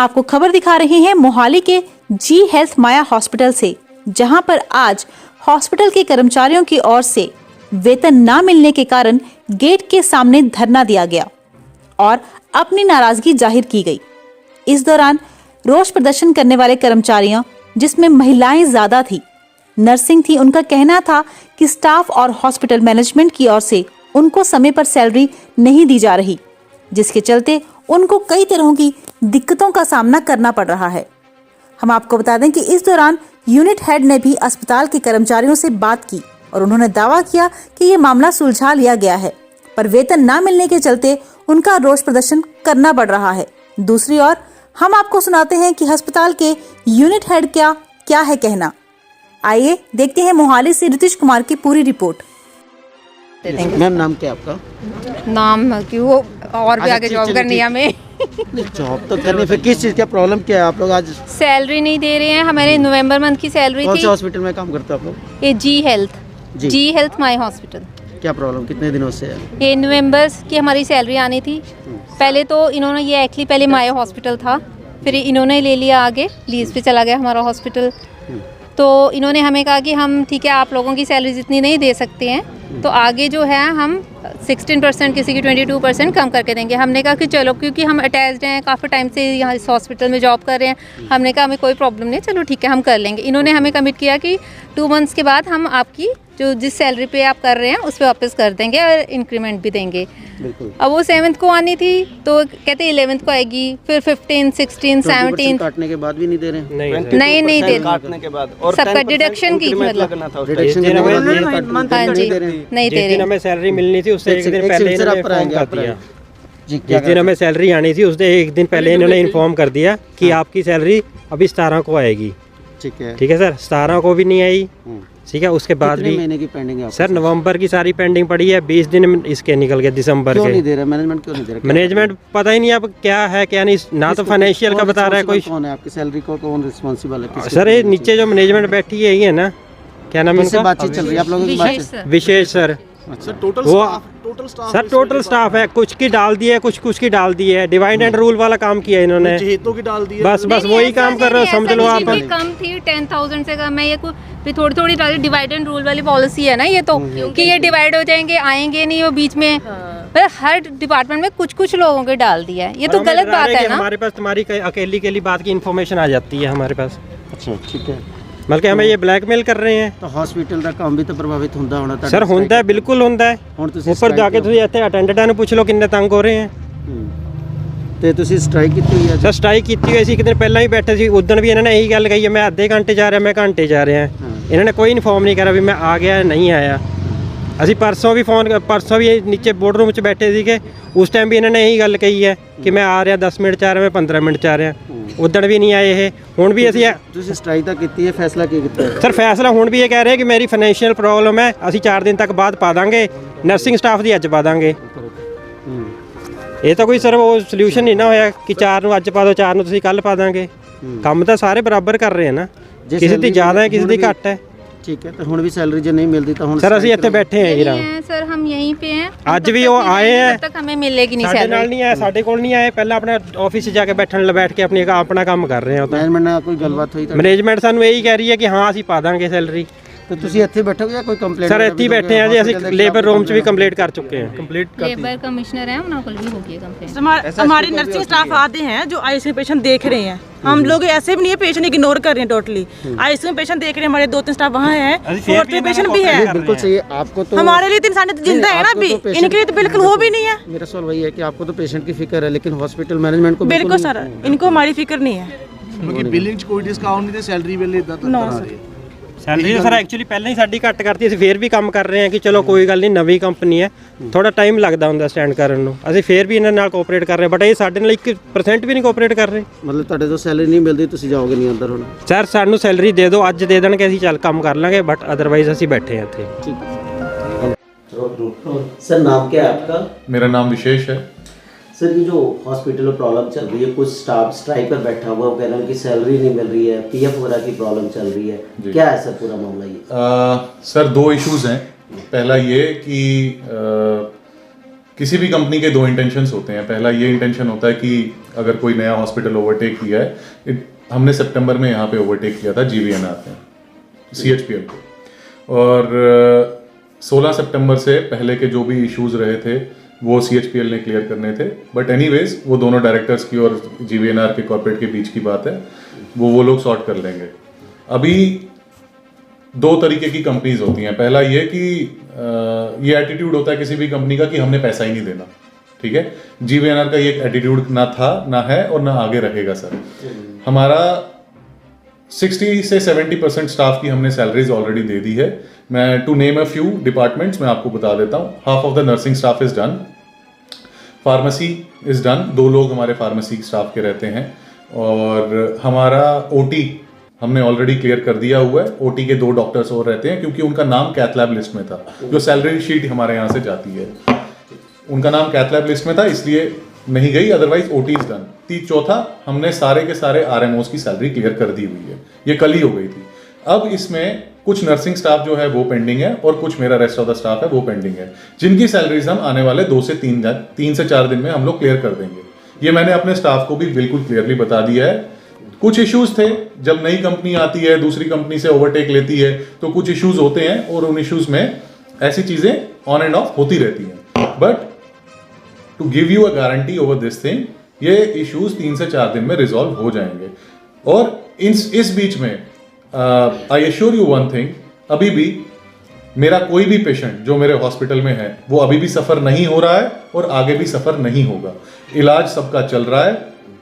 आपको खबर दिखा रहे हैं मोहाली के जी हेल्थ माया हॉस्पिटल से, जहां पर आज हॉस्पिटल के कर्मचारियों की ओर से वेतन न मिलने के कारण गेट के सामने धरना दिया गया और अपनी नाराजगी जाहिर की गई। इस दौरान रोष प्रदर्शन करने वाले कर्मचारियों, जिसमें महिलाएं ज्यादा थी, नर्सिंग थी, उनका कहना था कि स्टाफ और हॉस्पिटल मैनेजमेंट की ओर से उनको समय पर सैलरी नहीं दी जा रही, जिसके चलते उनको कई तरह की दिक्कतों का सामना करना पड़ रहा है। हम आपको बता दें कि इस दौरान यूनिट हेड ने भी अस्पताल के कर्मचारियों से बात की और उन्होंने दावा किया कि ये मामला सुलझा लिया गया है, पर वेतन न मिलने के चलते उनका रोष प्रदर्शन करना पड़ रहा है। दूसरी ओर हम आपको सुनाते हैं कि अस्पताल के यूनिट हेड क्या है कहना। आइए देखते हैं मोहाली से ऋतिश कुमार की पूरी रिपोर्ट। मैम नाम क्या आपका? नाम क्यों और भी आगे जॉब करनी है हमें। जॉब तो करनी, फिर किस चीज़ का प्रॉब्लम क्या है? आप लोग आज सैलरी नहीं दे रहे हैं, हमारे नवंबर मंथ की सैलरी कौन थी। से हॉस्पिटल में काम करते हो आप लोग? ये जी हेल्थ माई हॉस्पिटल। क्या प्रॉब्लम, कितने दिनों से है? ये नवंबर की हमारी सैलरी आनी थी। पहले तो इन्होंने ये एक्चुअली पहले माया हॉस्पिटल था, फिर इन्होंने ले लिया आगे, लीज पे चला गया हमारा हॉस्पिटल। तो इन्होंने हमें कहा कि हम ठीक है, आप लोगों की सैलरी जितनी नहीं दे सकते हैं, तो आगे जो है हम 16%, किसी की 22% कम करके देंगे। हमने कहा कि चलो, क्योंकि हम अटैच्ड हैं, काफ़ी टाइम से यहाँ इस हॉस्पिटल में जॉब कर रहे हैं, हमने कहा हमें कोई प्रॉब्लम नहीं, चलो ठीक है हम कर लेंगे। इन्होंने हमें कमिट किया कि 2 मंथ्स के बाद हम आपकी जो जिस सैलरी पे आप कर रहे हैं उस पर वापस कर देंगे और इंक्रीमेंट भी देंगे। अब वो 7th को आनी थी, तो कहते 11th को आएगी, फिर 15, 16, 17 काटने के बाद भी नहीं दे रहे हैं? नहीं दे काटने के बाद और सबका डिडक्शन की मतलब डिडक्शन के बाद हाँ जी नहीं दे रहे। हमें सैलरी मिलनी थी उससे एक दिन पहले इन्होंने इन्फॉर्म कर दिया। जिस दिन हमें सैलरी आनी थी उस दिन एक दिन पहले इन्होंने इन्फॉर्म कर दिया कि आपकी सैलरी अभी 17 को आएगी। ठीक है सर, 17 को भी नहीं आई। ठीक है, उसके बाद भी महीने की पेंडिंग है सर, नवंबर की सारी पेंडिंग पड़ी है, 20 दिन इसके निकल गए दिसंबर क्यों के। नहीं दे रहा मैनेजमेंट? क्यों नहीं दे रहा? मैनेजमेंट पता ही नहीं अब क्या है क्या नहीं, ना तो फाइनेंशियल का बता रहा है कोई। कौन है आपकी सैलरी को, कौन रिस्पॉन्सिबल है? सर ये नीचे जो मैनेजमेंट बैठी है यही है ना, क्या नाम है उनका? बातचीत चल रही है आप लोगों की? विशेष सर। टोटल स्टाफ है, कुछ की डाल दी है, कुछ की डाल दी है। डिवाइड एंड रूल वाला काम किया है इन्होंने, बस वही काम कर रहे हो, समझ लो आप। कम थी 10,000 से कम है, ये भी थोड़ी डाली। डिवाइड एंड रूल वाली पॉलिसी है ना ये, तो कि ये डिवाइड हो जाएंगे, आएंगे नहीं वो बीच में। मतलब हर डिपार्टमेंट में कुछ लोगों के डाल दिया है, ये तो गलत बात है ना। हमारे पास तुम्हारी अकेली के लिए बात की इन्फॉर्मेशन आ जाती है हमारे पास। अच्छा ठीक है, बल्कि हमें ये ब्लैकमेल कर रहे हैं। तो हॉस्पिटल का काम भी तो प्रभावित होता होना था सर, होता है, बिल्कुल होता है। ऊपर जाके ਤੁਸੀਂ ਇੱਥੇ ਅਟੈਂਡੈਂਟਾਂ ਨੂੰ ਪੁੱਛ ਲਓ ਕਿੰਨੇ ਤੰਗ ਹੋ ਰਹੇ हैं। ਤੇ ਤੁਸੀਂ ਸਟ੍ਰਾਈਕ ਕੀਤੀ ਹੋਈ ਹੈ? ਸਰ ਸਟ੍ਰਾਈਕ ਕੀਤੀ ਹੋਈ ਸੀ, ਇੱਕ ਦਿਨ ਪਹਿਲਾਂ ਹੀ ਬੈਠੇ ਸੀ, ਉਦੋਂ ਵੀ ਇਹਨਾਂ ਨੇ ਇਹੀ ਗੱਲ ਕਹੀ ਹੈ, ਮੈਂ ਅੱਧੇ ਘੰਟੇ ਜਾ ਰਿਹਾ, ਮੈਂ ਘੰਟੇ ਜਾ ਰਿਹਾ। ਇਹਨਾਂ ਨੇ ਕੋਈ ਇਨਫੋਰਮ ਨਹੀਂ ਕਰਿਆ ਵੀ ਮੈਂ ਆ ਗਿਆ ਨਹੀਂ ਆਇਆ। ਅਸੀਂ ਪਰਸੋਂ ਵੀ ਨੀਚੇ ਬੋਰਡ ਰੂਮ 'ਚ ਬੈਠੇ ਸੀਗੇ, ਉਸ ਟਾਈਮ ਵੀ ਇਹਨਾਂ ਨੇ ਇਹੀ ਗੱਲ ਕਹੀ ਹੈ ਕਿ ਮੈਂ ਆ ਰਿਹਾ 10 ਮਿੰਟ 'ਚ ਆ ਰਿਹਾ, ਮੈਂ 15 ਮਿੰਟ 'ਚ ਆ ਰਿਹਾ। ਉਦੋਂ ਵੀ ਨਹੀਂ ਆਏ ਇਹ। ਹੁਣ ਵੀ ਅਸੀਂ ਤੁਸੀਂ ਸਟ੍ਰਾਈਕ ਤਾਂ ਕੀਤੀ ਹੈ, ਫੈਸਲਾ ਕੀ ਕੀਤਾ ਹੈ? ਸਰ ਫੈਸਲਾ ਹੁਣ ਵੀ ਇਹ ਕਹਿ ਰਹੇ ਕਿ ਮੇਰੀ ਫਾਈਨੈਂਸ਼ੀਅਲ ਪ੍ਰੋਬਲਮ ਹੈ, ਅਸੀਂ 4 ਦਿਨ ਤੱਕ ਬਾਅਦ ਪਾ ਦਾਂਗੇ, ਨਰਸਿੰਗ ਸਟਾਫ ਦੀ ਅੱਜ ਪਾ ਦਾਂਗੇ। ਇਹ ਤਾਂ ਕੋਈ ਸਰ ਉਹ ਸੋਲੂਸ਼ਨ ਨਹੀਂ ਨਾ ਹੋਇਆ ਕਿ 4 ਨੂੰ ਅੱਜ ਪਾ ਦਿਓ, 4 ਨੂੰ ਤੁਸੀਂ ਕੱਲ ਪਾ ਦਾਂਗੇ। ਕੰਮ ਤਾਂ ਸਾਰੇ ਬਰਾਬਰ ਕਰ ਰਹੇ ਆ ਨਾ, ਕਿਸੇ ਦੀ ਜ਼ਿਆਦਾ ਹੈ, ਕਿਸੇ ਦੀ ਘੱਟ ਹੈ। ठीक है, तो ਹੁਣ भी सैलरी जो नहीं मिलती तो ਹੁਣ सर ਅਸੀਂ ਇੱਥੇ ਬੈਠੇ ਹਾਂ ਜੀ। सर हम यहीं पे हैं, ਅੱਜ ਵੀ ਉਹ ਆਏ हैं, तब तक हमें मिलेगी नहीं ਸਾਡੇ ਨਾਲ ਨਹੀਂ ਆਏ, ਸਾਡੇ ਕੋਲ ਨਹੀਂ ਆਏ। ਪਹਿਲਾਂ ਆਪਣੇ ਆਫਿਸ 'ਚ ਜਾ ਕੇ ਬੈਠ ਕੇ ਆਪਣਾ ਕੰਮ ਕਰ ਰਹੇ ਹਾਂ। ਮੈਨੇਜਮੈਂਟ ਨਾਲ ਕੋਈ ਗੱਲਬਾਤ ਹੋਈ? ਮੈਨੇਜਮੈਂਟ ਸਾਨੂੰ ਇਹੀ ਕਹਿ ਰਹੀ ਹੈ ਕਿ ਹਾਂ ਅਸੀਂ ਪਾ ਦਾਂਗੇ ਸੈਲਰੀ। तो ਤੁਸੀਂ ਇੱਥੇ ਬੈਠੋਗੇ ਜਾਂ ਕੋਈ ਕੰਪਲੇਂਟ? ਸਰ ਇੱਥੇ ਹੀ ਬੈਠੇ ਹਾਂ ਜੀ, ਅਸੀਂ ਲੇਬਰ रूम 'ਚ ਵੀ ਕੰਪਲੀਟ ਕਰ ਚੁੱਕੇ हैं। लेबर कमिश्नर है, उन्होंने कल भी हो गई कंप्लेंट। हमारे नर्सिंग स्टाफ आते हैं जो आईसीयू पेशेंट देख रहे हैं, हम लोग ऐसे भी नहीं है पेशेंट इग्नोर कर रहे हैं टोटली। आईसीयू पेशेंट देख रहे हैं, हमारे 2-3 स्टाफ वहाँ हैं, 4th पेशेंट भी है। बिल्कुल सही है। आपको तो हमारे लिए तो इंसान जिंदा है ना अभी, इनके लिए तो बिल्कुल वो भी नहीं है। मेरा सवाल वही है कि आपको तो पेशेंट की फिक्र है, लेकिन हॉस्पिटल मैनेजमेंट को बिल्कुल सर, इनको हमारी फिक्र नहीं है। क्योंकि बिलिंग 'ਚ ਕੋਈ ਡਿਸਕਾਊਂਟ ਨਹੀਂ ਤੇ ਸੈਲਰੀ ਵੇਲੇ ਇਦਾਂ ਤਾਂ ਸੈਲਰੀ ਸਰ ਐਕਚੁਅਲੀ ਪਹਿਲਾਂ ਹੀ ਸਾਡੀ ਘੱਟ ਕਰਤੀ, ਅਸੀਂ ਫੇਰ ਵੀ ਕੰਮ ਕਰ ਰਹੇ ਹਾਂ ਕਿ ਚਲੋ ਕੋਈ ਗੱਲ ਨਹੀਂ, ਨਵੀਂ ਕੰਪਨੀ ਹੈ, ਥੋੜਾ ਟਾਈਮ ਲੱਗਦਾ ਹੁੰਦਾ ਸਟੈਂਡ ਕਰਨ ਨੂੰ, ਅਸੀਂ ਫੇਰ ਵੀ ਇਹਨਾਂ ਨਾਲ ਕੋਆਪਰੇਟ ਕਰ ਰਹੇ, ਬਟ ਇਹ ਸਾਡੇ ਨਾਲ 1% ਵੀ ਨਹੀਂ ਕੋਆਪਰੇਟ ਕਰ ਰਹੇ। ਮਤਲਬ ਤੁਹਾਡੇ ਤੋਂ ਸੈਲਰੀ ਨਹੀਂ ਮਿਲਦੀ, ਤੁਸੀਂ ਜਾਓਗੇ ਨਹੀਂ ਅੰਦਰ ਹੁਣ? ਸਰ ਸਾਨੂੰ ਸੈਲਰੀ ਦੇ ਦਿਓ, ਅੱਜ ਦੇ ਦੇਣਗੇ, ਅਸੀਂ ਚੱਲ ਕੰਮ ਕਰ ਲਾਂਗੇ, ਬਟ ਅਦਰਵਾਈਜ਼ ਅਸੀਂ ਬੈਠੇ ਹਾਂ ਇੱਥੇ। ठीक है सर, नाम क्या है आपका? मेरा नाम विशेष है। सर, ये जो हॉस्पिटल में प्रॉब्लम चल रही है, कुछ स्टाफ स्ट्राइक पर बैठा हुआ, वो कह रहे हैं कि सैलरी नहीं मिल रही है, पीएफ वगैरह की प्रॉब्लम चल रही है, क्या है सर पूरा मामला ये? सर 2 इश्यूज़ हैं। पहला ये कि किसी भी कंपनी के दो इंटेंशंस होते हैं। पहला ये इंटेंशन होता है कि अगर कोई नया हॉस्पिटल ओवरटेक किया है, हमने सितंबर में यहाँ पे ओवरटेक किया था GVNR में CHPL को, और 16 सितंबर से पहले के जो भी इश्यूज रहे थे वो CHPL ने क्लियर करने थे। बट एनीवेज वो दोनों डायरेक्टर्स की और GVNR के कॉर्पोरेट के बीच की बात है, वो लोग सॉर्ट कर लेंगे। अभी दो तरीके की कंपनीज होती हैं। पहला ये कि ये एटीट्यूड होता है किसी भी कंपनी का कि हमने पैसा ही नहीं देना, ठीक है। GVNR का ये एटीट्यूड ना था, ना है और ना आगे रहेगा सर। हमारा 60 से 70% स्टाफ की हमने सैलरीज ऑलरेडी दे दी है। मैं to name a few departments मैं आपको बता देता हूँ। Half of the nursing staff is done, pharmacy is done, 2 लोग हमारे फार्मेसी स्टाफ के रहते हैं, और हमारा OT हमने ऑलरेडी क्लियर कर दिया हुआ है। OT के 2 डॉक्टर्स और रहते हैं क्योंकि उनका नाम कैथ लैब लिस्ट में था, जो सैलरी शीट हमारे यहाँ से जाती है, उनका नाम कैथ लैब लिस्ट में था इसलिए नहीं गई, अदरवाइज OT इज डन। चौथा, हमने सारे के सारे RMOs की सैलरी क्लियर कर दी हुई है, ये कल ही हो गई थी। अब इसमें कुछ नर्सिंग स्टाफ जो है वो पेंडिंग है और कुछ मेरा रेस्ट ऑफ द स्टाफ है वो पेंडिंग है, जिनकी सैलरीज हम आने वाले 2 से 3 से 4 दिन में हम लोग क्लियर कर देंगे। ये मैंने अपने स्टाफ को भी बिल्कुल क्लियरली बता दिया है। कुछ इश्यूज थे, जब नई कंपनी आती है दूसरी कंपनी से ओवरटेक लेती है तो कुछ इश्यूज होते हैं, और उन इश्यूज में ऐसी चीजें ऑन एंड ऑफ होती रहती हैं। But to give you a guarantee over this thing, ये इश्यूज 3 से 4 दिन में रिजॉल्व हो जाएंगे। और इस बीच में I assure you one thing, अभी भी मेरा कोई भी पेशेंट जो मेरे हॉस्पिटल में है वो अभी भी सफ़र नहीं हो रहा है और आगे भी सफ़र नहीं होगा। इलाज सबका चल रहा है,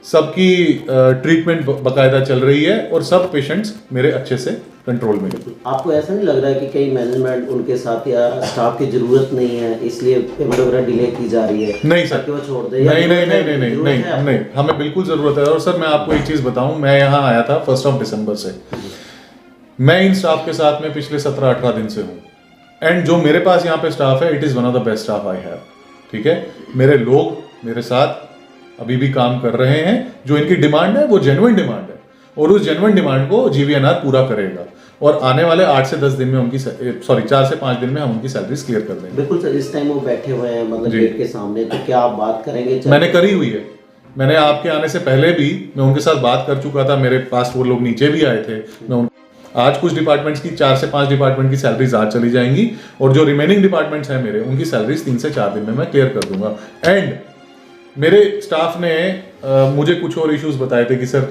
सबकी ट्रीटमेंट बाकायदा चल रही है और सब पेशेंट्स मेरे अच्छे से कंट्रोल में है। आपको ऐसा नहीं लग रहा है कि कई मैनेजमेंट उनके साथ या स्टाफ की जरूरत नहीं है इसलिए पेमेंट वगैरह डिले की जा रही है? नहीं सर, ताकि वो छोड़ दे? नहीं, हमें बिल्कुल ज़रूरत है। और सर मैं आपको एक चीज़ बताऊं, मैं यहाँ आया था 1 दिसंबर से, मैं इन स्टाफ के साथ में पिछले 17-18 दिन से हूँ, एंड जो मेरे पास यहाँ पे स्टाफ है, it is one of the best staff I have, ठीक है। मेरे लोग मेरे साथ अभी भी काम कर रहे हैं, जो इनकी डिमांड है वो जेन्युइन डिमांड है, और उस जेन्युइन डिमांड को GVNR पूरा करेगा, और आने वाले 8 से 10 दिन में उनकी 4 से 5 दिन में हम उनकी सैलरीज क्लियर कर देंगे। बिल्कुल सर, इस टाइम वो बैठे हुए हैं मतलब गेट के सामने, तो क्या आप बात करेंगे? मैंने करी हुई है, मैंने आपके आने से पहले भी मैं उनके साथ बात कर चुका था, मेरे पास वो लोग नीचे भी आए थे। मैं आज कुछ डिपार्टमेंट्स की 4 से 5 डिपार्टमेंट की सैलरीज आज चली जाएंगी, और जो रिमेनिंग डिपार्टमेंट्स हैं मेरे, उनकी सैलरीज 3 से 4 दिन में मैं क्लियर कर दूंगा। एंड मेरे स्टाफ ने मुझे कुछ और इश्यूज बताए थे कि सर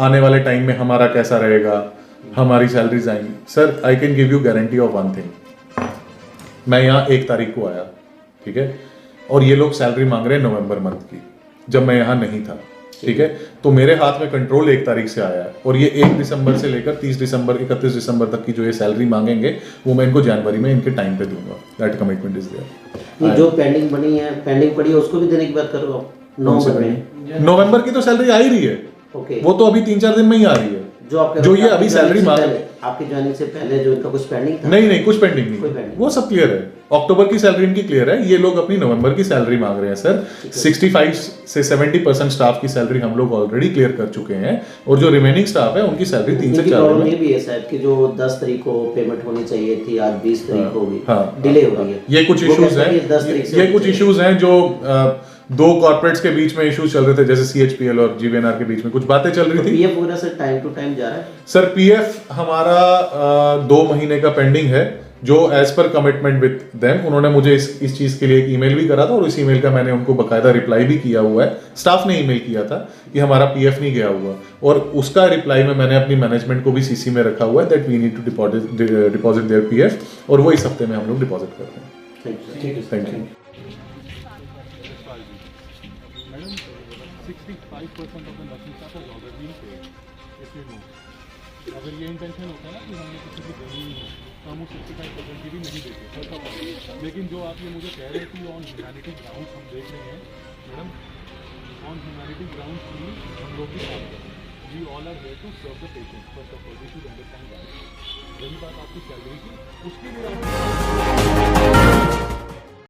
आने वाले टाइम में हमारा कैसा रहेगा, हमारी सैलरीज आएंगी। Sir I can give you guarantee of one thing, मैं यहाँ 1 तारीख को आया, ठीक है, और ये लोग सैलरी मांग रहे हैं नवंबर मंथ की, जब मैं यहाँ नहीं था, ठीक है। तो मेरे हाथ में कंट्रोल 1 तारीख से आया है, और ये 1 दिसंबर से लेकर 30 दिसंबर 31 दिसंबर तक की जो ये सैलरी मांगेंगे वो मैं इनको जनवरी में इनके टाइम पे दूंगा। That commitment is there. जो पेंडिंग पड़ी है उसको भी देने की बात करो आप? नवंबर की तो सैलरी आ ही रही है, ओके, वो तो अभी 3-4 दिन में ही आ रही है। जो ये अभी सैलरी मांग आपकी ज्वाइनिंग से पहले जो इनका कुछ पेंडिंग था? नहीं, कुछ पेंडिंग नहीं, वो सब क्लियर है। अक्टूबर की सैलरी इनकी क्लियर है, ये लोग अपनी नवंबर की सैलरी मांग रहे हैं सर। 65 से 70% स्टाफ की सैलरी हम लोग ऑलरेडी क्लियर कर चुके हैं, और जो रिमेनिंग स्टाफ है उनकी सैलरी 3 से 4 दिन में। ये भी है शायद कि जो 10 तारीख को पेमेंट होनी चाहिए थी, आज 20 तारीख को होगी, डिले हो रही है। ये कुछ इश्यूज हैं जो 2 कॉर्पोरेट्स के बीच में इश्यूज चल रहे थे, जैसे CHPL और GVNR के बीच में कुछ बातें चल रही थी। PF वगैरह सर टाइम टू टाइम जा रहा है? सर PF हमारा 2 महीने का पेंडिंग है, जो as per commitment with them उन्होंने मुझे इस चीज़ के लिए एक ईमेल भी करा था, और इस ईमेल का मैंने उनको बकायदा रिप्लाई भी किया हुआ है। स्टाफ ने ईमेल किया था कि हमारा PF नहीं गया हुआ, और उसका रिप्लाई में मैंने अपनी मैनेजमेंट को भी CC में रखा हुआ है that we need to deposit there PF, और वो इस हफ्ते में हम लोग डिपॉजिट करते हैं। Thank you. 65% of the nursing staff has already been paid, if you know. अगर ये इंटेंशन होता है ना कि हमने किसी की देनी नहीं है, तो हम उस 65% की भी नहीं देते, फर्स्ट ऑफ ऑल। लेकिन जो आप ये मुझे कह रहे हैं कि ऑन ह्यूमैनिटी ग्राउंड्स हम देख रहे हैं, मैडम, ऑन ह्यूमैनिटी ग्राउंड्स भी हम लोग भी काम कर रहे हैं। We all are here to serve the patient, first of all we should understand that. रही बात आपकी सैलरी की, उसके लिए